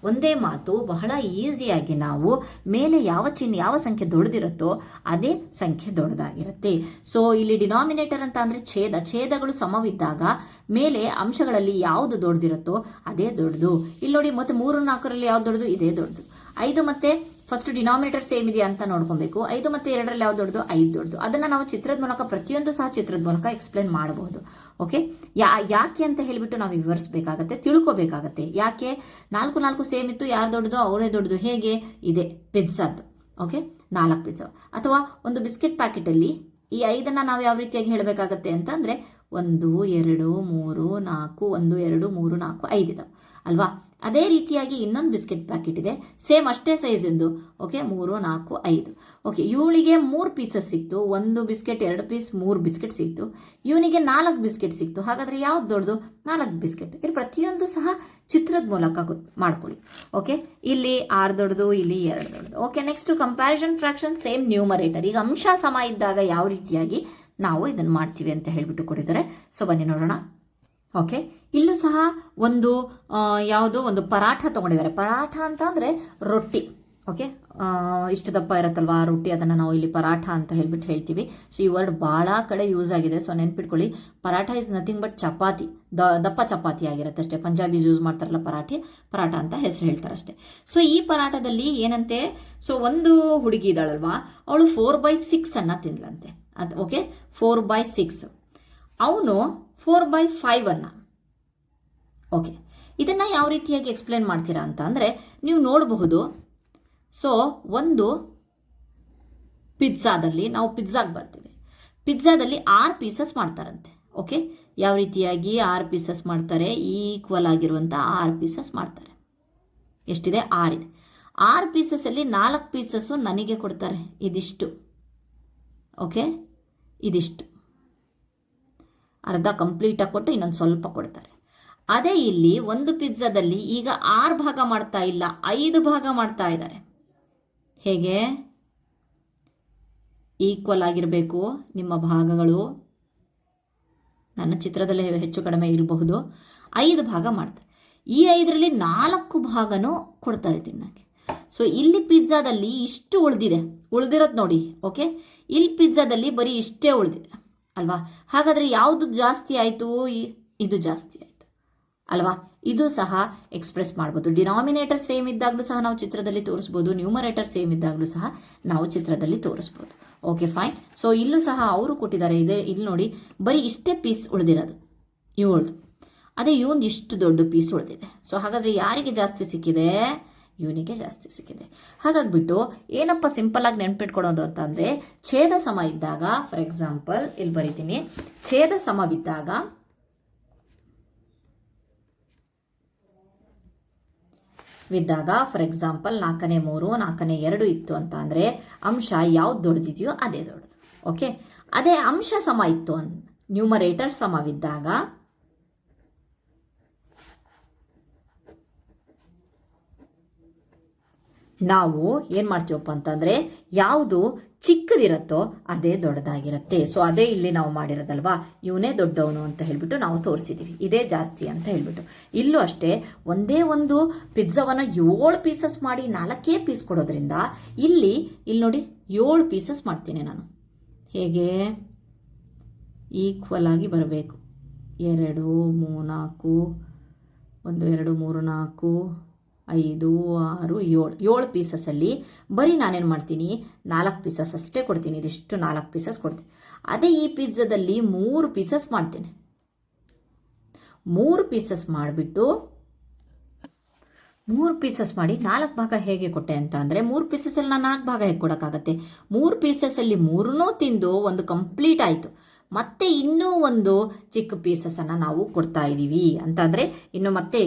ಒಂದೇ ಮಾತು, ಬಹಳ ಈಸಿಯಾಗಿ ನಾವು ಮೇಲೆ ಯಾವ ಸಂಖ್ಯೆ ದೊಡ್ಡದಿರುತ್ತೋ ಅದೇ ಸಂಖ್ಯೆ ದೊಡ್ಡದಾಗಿರುತ್ತೆ. ಸೊ ಇಲ್ಲಿ ಡಿನಾಮಿನೇಟರ್ ಅಂತ ಅಂದರೆ ಛೇದಗಳು ಸಮವಿದ್ದಾಗ ಮೇಲೆ ಅಂಶಗಳಲ್ಲಿ ಯಾವುದು ದೊಡ್ಡದಿರುತ್ತೋ ಅದೇ ದೊಡ್ಡದು. ಇಲ್ಲಿ ನೋಡಿ, ಮತ್ತೆ 3 4ರಲ್ಲಿ ಯಾವ್ದು ದೊಡ್ಡದು? ಇದೇ ದೊಡ್ಡದು. 5 ಮತ್ತೆ ಫಸ್ಟ್ ಡಿನಾಮಿನೇಟರ್ ಸೇಮ್ ಇದೆಯಾ ಅಂತ ನೋಡ್ಕೊಬೇಕು. 5 ಮತ್ತು 2ರಲ್ಲಿ ಯಾವ್ದು ದೊಡ್ಡದು? 5 ದೊಡ್ಡದು. ಅದನ್ನು ನಾವು ಚಿತ್ರದ ಮೂಲಕ, ಪ್ರತಿಯೊಂದು ಸಹ ಚಿತ್ರದ ಮೂಲಕ ಎಕ್ಸ್ಪ್ಲೇನ್ ಮಾಡಬಹುದು. ಓಕೆ, ಯಾಕೆ ಅಂತ ಹೇಳಿಬಿಟ್ಟು ನಾವು ವಿವರಿಸಬೇಕಾಗತ್ತೆ, ತಿಳ್ಕೋಬೇಕಾಗತ್ತೆ. ಯಾಕೆ 4 4 ಸೇಮ್ ಇತ್ತು, ಯಾರು ದೊಡ್ಡದು ಅವರೇ ದೊಡ್ಡದು. ಹೇಗೆ? ಇದೆ ಪಿಜ್ಜಾದ್ದು. Okay, 4 pizza. ಅಥವಾ ಒಂದು ಬಿಸ್ಕೆಟ್ ಪ್ಯಾಕೆಟಲ್ಲಿ ಈ 5 ನಾವು ಯಾವ ರೀತಿಯಾಗಿ ಹೇಳಬೇಕಾಗತ್ತೆ ಅಂತಂದರೆ 1 2 3 4 1 2 3 4 5 ಇದಾವೆ ಅಲ್ವಾ. ಅದೇ ರೀತಿಯಾಗಿ ಇನ್ನೊಂದು ಬಿಸ್ಕೆಟ್ ಪ್ಯಾಕೆಟ್ ಇದೆ, ಸೇಮ್ ಅಷ್ಟೇ ಸೈಜಿಂದು. ಓಕೆ, 3 4 5. ಓಕೆ, ಇವಳಿಗೆ 3 ಪೀಸಸ್ ಸಿಕ್ತು, 1 ಬಿಸ್ಕೆಟ್ 2 ಪೀಸ್ 3 ಬಿಸ್ಕೆಟ್ ಸಿಕ್ತು. ಇವನಿಗೆ 4 ಬಿಸ್ಕೆಟ್ ಸಿಕ್ತು. ಹಾಗಾದರೆ ಯಾವ್ದು ದೊಡ್ಡದು? 4 ಬಿಸ್ಕೆಟ್. ಇಲ್ಲಿ ಪ್ರತಿಯೊಂದು ಸಹ ಚಿತ್ರದ ಮೂಲಕ ಮಾಡ್ಕೊಳ್ಳಿ. ಓಕೆ, ಇಲ್ಲಿ 6 ದೊಡ್ಡದು, ಇಲ್ಲಿ 2 ದೊಡ್ಡದು. Okay, next comparison fraction, same numerator. ಈಗ ಅಂಶ ಸಮ ಇದ್ದಾಗ ಯಾವ ರೀತಿಯಾಗಿ ನಾವು ಇದನ್ನು ಮಾಡ್ತೀವಿ ಅಂತ ಹೇಳಿಬಿಟ್ಟು ಕೊಟ್ಟಿದ್ದಾರೆ. ಸೊ ಬನ್ನಿ ನೋಡೋಣ. ಓಕೆ, ಇಲ್ಲೂ ಸಹ ಒಂದು ಯಾವುದೋ ಒಂದು ಪರಾಠ ತೊಗೊಂಡಿದ್ದಾರೆ. ಪರಾಠ ಅಂತ ಅಂದರೆ ರೊಟ್ಟಿ. ಓಕೆ, ಇಷ್ಟು ದಪ್ಪ ಇರುತ್ತಲ್ವ ಆ ರೊಟ್ಟಿ, ಅದನ್ನು ನಾವು ಇಲ್ಲಿ ಪರಾಠ ಅಂತ ಹೇಳ್ತೀವಿ. ಸೊ ಈ ವರ್ಡ್ ಭಾಳ ಕಡೆ ಯೂಸ್ ಆಗಿದೆ. ಸೊ ನೆನ್ಪಿಟ್ಕೊಳ್ಳಿ, paratha is nothing but chapati, ದಪ್ಪ ಚಪಾತಿ ಆಗಿರುತ್ತೆ ಅಷ್ಟೇ. ಪಂಜಾಬೀಸ್ ಯೂಸ್ ಮಾಡ್ತಾರಲ್ಲ ಪರಾಠ ಅಂತ ಹೆಸರು ಹೇಳ್ತಾರೆ ಅಷ್ಟೇ. ಸೊ ಈ ಪರಾಠದಲ್ಲಿ ಏನಂತೆ, ಸೊ ಒಂದು ಹುಡುಗಿ ಇದ್ದಾಳಲ್ವಾ, ಅವಳು 4/6 ಅನ್ನು ತಿನ್ಲಂತೆ. ಅದು ಓಕೆ, 4/6. ಅವನು 4/5 ಅನ್ನು. ಓಕೆ, ಇದನ್ನು ಯಾವ ರೀತಿಯಾಗಿ ಎಕ್ಸ್ಪ್ಲೇನ್ ಮಾಡ್ತೀರಾ ಅಂತ ಅಂದರೆ ನೀವು ನೋಡಬಹುದು. ಸೊ ಒಂದು ಪಿಜ್ಜಾದಲ್ಲಿ ನಾವು ಪಿಜ್ಜಾಗೆ ಬರ್ತೀವಿ. ಪಿಜ್ಜಾದಲ್ಲಿ 6 ಪೀಸಸ್ ಮಾಡ್ತಾರಂತೆ. ಓಕೆ, ಯಾವ ರೀತಿಯಾಗಿ 6 ಪೀಸಸ್ ಮಾಡ್ತಾರೆ? ಈಕ್ವಲ್ ಆಗಿರುವಂಥ 6 ಪೀಸಸ್ ಮಾಡ್ತಾರೆ. ಎಷ್ಟಿದೆ? 6 ಇದೆ. 6 ಪೀಸಸಲ್ಲಿ 4 ಪೀಸಸ್ಸು ನನಗೆ ಕೊಡ್ತಾರೆ, ಇದಿಷ್ಟು. ಓಕೆ, ಇದಿಷ್ಟು ಅರ್ಧ ಕಂಪ್ಲೀಟಾಗಿ ಕೊಟ್ಟು ಇನ್ನೊಂದು ಸ್ವಲ್ಪ ಕೊಡ್ತಾರೆ. ಅದೇ ಇಲ್ಲಿ ಒಂದು ಪಿಜ್ಜಾದಲ್ಲಿ ಈಗ 6 ಭಾಗ ಮಾಡ್ತಾ ಇಲ್ಲ, 5 ಭಾಗ ಮಾಡ್ತಾ ಇದ್ದಾರೆ. ಹೇಗೆ? ಈಕ್ವಲ್ ಆಗಿರಬೇಕು ನಿಮ್ಮ ಭಾಗಗಳು. ನನ್ನ ಚಿತ್ರದಲ್ಲಿ ಹೆಚ್ಚು ಕಡಿಮೆ ಇರಬಹುದು. 5 ಭಾಗ ಮಾಡ್ತಾರೆ. ಈ 5ರಲ್ಲಿ 4 ಭಾಗನೂ ಕೊಡ್ತಾರೆ ತಿನ್ನೋಕ್ಕೆ. ಸೊ ಇಲ್ಲಿ ಪಿಜ್ಜಾದಲ್ಲಿ ಇಷ್ಟು ಉಳಿದಿರೋದು ನೋಡಿ. ಓಕೆ, ಇಲ್ಲಿ ಪಿಜ್ಜಾದಲ್ಲಿ ಬರೀ ಇಷ್ಟೇ ಉಳಿದಿದೆ ಅಲ್ವಾ. ಹಾಗಾದರೆ ಯಾವುದು ಜಾಸ್ತಿ ಆಯಿತು? ಇದು ಜಾಸ್ತಿ ಆಯಿತು ಅಲ್ವಾ. ಇದು ಸಹ ಎಕ್ಸ್ಪ್ರೆಸ್ ಮಾಡ್ಬೋದು. ಡಿನಾಮಿನೇಟರ್ ಸೇಮ್ ಇದ್ದಾಗಲೂ ಸಹ ನಾವು ಚಿತ್ರದಲ್ಲಿ ತೋರಿಸ್ಬೋದು, ನ್ಯೂಮರೇಟರ್ ಸೇಮ್ ಇದ್ದಾಗಲೂ ಸಹ ನಾವು ಚಿತ್ರದಲ್ಲಿ ತೋರಿಸ್ಬೋದು. Okay, fine. ಸೊ ಇಲ್ಲೂ ಸಹ ಅವರು ಕೊಟ್ಟಿದ್ದಾರೆ. ಇಲ್ಲಿ ನೋಡಿ, ಬರೀ ಇಷ್ಟೇ ಪೀಸ್ ಉಳಿದಿರೋದು ಇವಳ್ದು. ಅದೇ ಇವೊಂದು ಇಷ್ಟು ದೊಡ್ಡ ಪೀಸ್ ಉಳಿದಿದೆ. ಸೊ ಹಾಗಾದರೆ ಯಾರಿಗೆ ಜಾಸ್ತಿ ಸಿಕ್ಕಿದೆ? ಇವನಿಗೆ ಜಾಸ್ತಿ ಸಿಕ್ಕಿದೆ. ಹಾಗಾಗಿಬಿಟ್ಟು ಏನಪ್ಪ ಸಿಂಪಲ್ಲಾಗಿ ನೆನ್ಪಿಟ್ಕೊಡೋದು ಅಂತಂದರೆ, ಛೇದ ಸಮ ಇದ್ದಾಗ, ಫಾರ್ ಎಕ್ಸಾಂಪಲ್ ಇಲ್ಲಿ ಬರೀತೀನಿ, ಛೇದ ಸಮವಿದ್ದಾಗ ಫಾರ್ ಎಕ್ಸಾಂಪಲ್ 4ನೇ 3 4ನೇ 2 ಇತ್ತು ಅಂತ ಅಂದರೆ ಅಂಶ ಯಾವ್ದು ದೊಡ್ಡದಿದೆಯೋ ಅದೇ ದೊಡ್ಡದು. ಓಕೆ, ಅದೇ ಅಂಶ ಸಮ ಇತ್ತು ನ್ಯೂಮರೇಟರ್ ಸಮವಿದ್ದಾಗ ನಾವು ಏನು ಮಾಡ್ತೀವಪ್ಪ ಅಂತಂದರೆ ಯಾವುದು ಚಿಕ್ಕದಿರುತ್ತೋ ಅದೇ ದೊಡ್ಡದಾಗಿರುತ್ತೆ. ಸೊ ಅದೇ ಇಲ್ಲಿ ನಾವು ಮಾಡಿರೋದಲ್ವಾ, ಇವನೇ ದೊಡ್ಡವನು ಅಂತ ಹೇಳಿಬಿಟ್ಟು ನಾವು ತೋರಿಸಿದ್ದೀವಿ, ಇದೇ ಜಾಸ್ತಿ ಅಂತ ಹೇಳಿಬಿಟ್ಟು. ಇಲ್ಲೂ ಅಷ್ಟೇ, ಒಂದೇ ಒಂದು ಪಿಜ್ಜಾವನ್ನು 7 ಪೀಸಸ್ ಮಾಡಿ 4 ಪೀಸ್ ಕೊಡೋದ್ರಿಂದ ಇಲ್ಲಿ ನೋಡಿ 7 ಪೀಸಸ್ ಮಾಡ್ತೀನಿ ನಾನು. ಹೇಗೆ? ಈಕ್ವಲ್ ಆಗಿ ಬರಬೇಕು. 2 3 4 1 2 3 4 5 6 7 ಪೀಸಸಲ್ಲಿ ಬರೀ ನಾನೇನು ಮಾಡ್ತೀನಿ, 4 ಪೀಸಸ್ ಅಷ್ಟೇ ಕೊಡ್ತೀನಿ. ಇದಿಷ್ಟು 4 ಪೀಸಸ್ ಕೊಡ್ತೀನಿ. ಅದೇ ಈ ಪಿಜ್ಜಾದಲ್ಲಿ 3 ಪೀಸಸ್ ಮಾಡ್ತೀನಿ. 3 ಪೀಸಸ್ ಮಾಡಿಬಿಟ್ಟು 3 ಪೀಸಸ್ ಮಾಡಿ 4 ಭಾಗ ಹೇಗೆ ಕೊಟ್ಟೆ ಅಂತ ಅಂದರೆ, 3 ಪೀಸಸಲ್ಲಿ ನಾನು 4 ಭಾಗ ಹೇಗೆ ಕೊಡೋಕ್ಕಾಗತ್ತೆ? 3 ಪೀಸಸಲ್ಲಿ 3 ತಿಂದು ಒಂದು ಕಂಪ್ಲೀಟ್ ಆಯಿತು. ಮತ್ತೆ ಇನ್ನೂ ಒಂದು ಚಿಕ್ಕ ಪೀಸಸನ್ನು ನಾವು ಕೊಡ್ತಾ ಇದ್ದೀವಿ ಅಂತಂದರೆ ಇನ್ನು ಮತ್ತೆ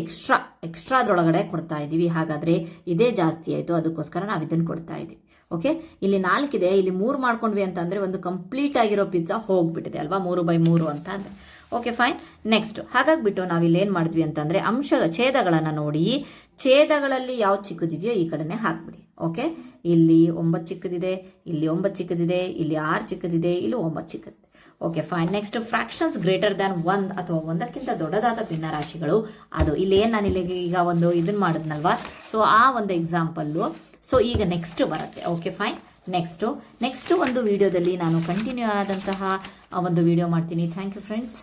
ಎಕ್ಸ್ಟ್ರಾದ್ರೊಳಗಡೆ ಕೊಡ್ತಾ ಇದ್ದೀವಿ. ಹಾಗಾದರೆ ಇದೇ ಜಾಸ್ತಿ ಆಯಿತು, ಅದಕ್ಕೋಸ್ಕರ ನಾವು ಇದನ್ನು ಕೊಡ್ತಾ ಇದ್ದೀವಿ. ಓಕೆ, ಇಲ್ಲಿ 4 ಇದೆ, ಇಲ್ಲಿ 3 ಮಾಡ್ಕೊಂಡ್ವಿ ಅಂತಂದರೆ ಒಂದು ಕಂಪ್ಲೀಟ್ ಆಗಿರೋ ಪಿಜ್ಜಾ ಹೋಗಿಬಿಟ್ಟಿದೆ ಅಲ್ವಾ, 3/3 ಅಂತ ಅಂದರೆ. Okay, fine. ನೆಕ್ಸ್ಟ್ ಹಾಗಾಗಿಬಿಟ್ಟು ನಾವಿಲ್ಲಿ ಏನು ಮಾಡಿದ್ವಿ ಅಂತಂದರೆ ಛೇದಗಳನ್ನು ನೋಡಿ, ಛೇದಗಳಲ್ಲಿ ಯಾವ್ದು ಚಿಕ್ಕದಿದೆಯೋ ಈ ಕಡೆನೇ ಹಾಕ್ಬಿಡಿ. ಓಕೆ, ಇಲ್ಲಿ 9 ಚಿಕ್ಕದಿದೆ, ಇಲ್ಲಿ 9 ಚಿಕ್ಕದಿದೆ, ಇಲ್ಲಿ 6 ಚಿಕ್ಕದಿದೆ, ಇಲ್ಲಿ 9 ಚಿಕ್ಕದಿದೆ. Okay, fine. Next fractions greater than 1 ಅಥವಾ 1ಕ್ಕಿಂತ ದೊಡ್ಡದಾದ ಭಿನ್ನರಾಶಿಗಳು. ಅದು ಇಲ್ಲಿ ಏನು ನಾನು ಇಲ್ಲಿ ಈಗ ಒಂದು ಇದನ್ನು ಮಾಡಿದ್ನಲ್ವಾ, ಸೊ ಆ ಒಂದು ಎಕ್ಸಾಂಪಲ್ಲು. ಸೊ ಈಗ ನೆಕ್ಸ್ಟ್ ಬರುತ್ತೆ. Okay, fine. ನೆಕ್ಸ್ಟು ಒಂದು ವಿಡಿಯೋದಲ್ಲಿ ನಾನು ಕಂಟಿನ್ಯೂ ಆದಂತಹ ಒಂದು ವಿಡಿಯೋ ಮಾಡ್ತೀನಿ. Thank you friends.